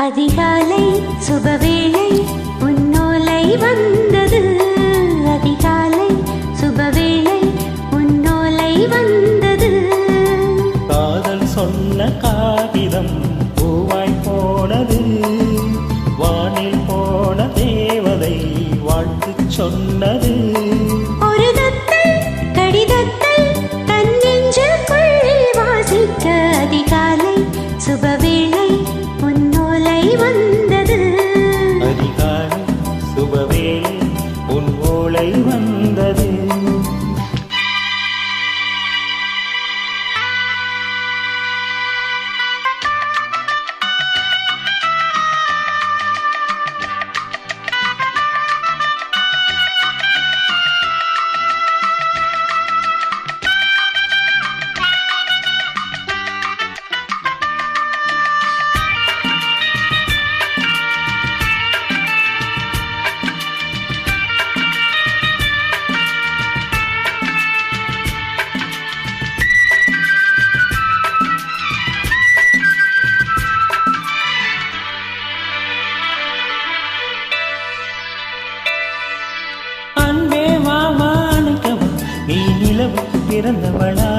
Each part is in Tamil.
அதிகாலை சுபவேளை உன்னோலை வந்தது. அதிகாலை சுபவேளை உன்னோலை வந்தது. காதல் சொன்ன காகிதம் பூவாய் போனது. வானில் போன தேவதை வாழ்த்து சொன்னது. ஒரு தத்தை கடிதத்தை தன் நெஞ்சுக்குள் வாசிக்க அதிகாலை சுபவேளை உன்னோலை வந்தது. அதிகாலை சுபவேளை உன் ஓலை வந்தது. நீ நிலவுக்கு பிறந்தவளா?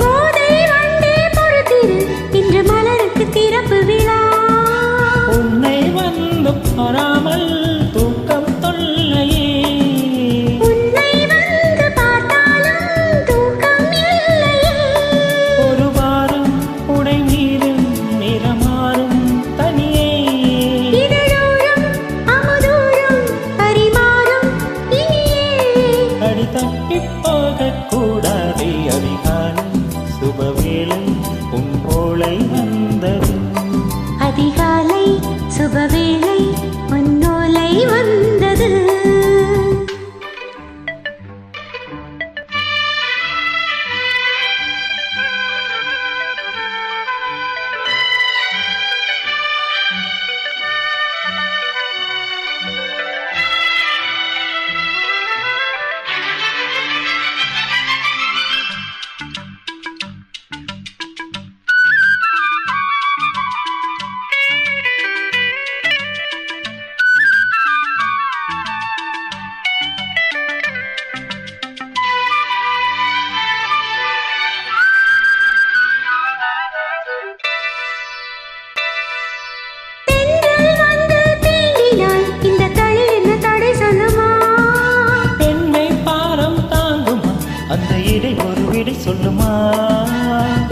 போதை வண்டே பொறுத்திரு, இன்று மலருக்கு திறப்பு விழா. உன்னை வந்து வராமல் தூக்கம் தொல்லையே. உன்னை வந்து பார்த்தாலும் தூக்கம் இல்லையே. ஒரு வாரம் உடை மீறும் நிறமாறும் தனியே. இதழோரம் அமுதூரம் பரிமாறும் இனியே. அடி தப்பி போகக்கூடாதே. அதிகாலை சுபவேளை உன் ஓலை வந்தது. அதிகாலை சுபவேளை உன்னோலை வந்தது. அந்த இடை ஒரு விடை சொல்லுமா?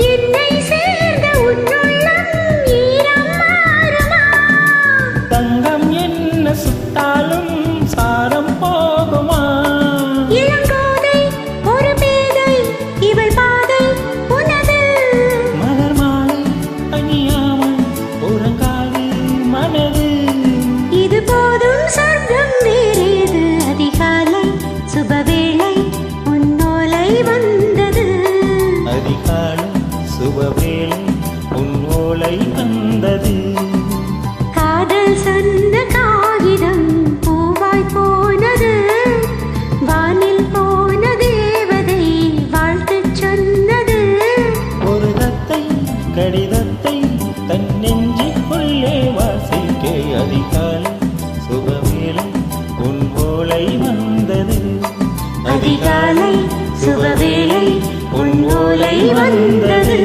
என்னை சேர்ந்த உன்னுள்ளம் ஈரம் மாறுமா? தங்கம் என்ன சுட்டாலும் சாரம் போகுமா? இளங்கோதை ஒரு பேதை இவள் பாதை உனது. மலர் மாலை அணியாமல் உறங்காது மனது. இது போதும் சொர்க்கம் வேறேது. அதிகாலை சுபவேளை வந்தது. அதிகாலை சுபவேளை உன் ஓலை வந்தது. காதல் சொன்ன காகிதம் பூவாய் போனது. வானில் போன தேவதை வாழ்த்து சொன்னது. ஒரு தத்தை கடிதத்தை தன் நெஞ்சுக்குள்ளே வாசிக்க அதிகாலை சுபவேளை உன் ஓலை வந்தது. அதிகாலை சுபவேளை உன் ஓலை வந்தது.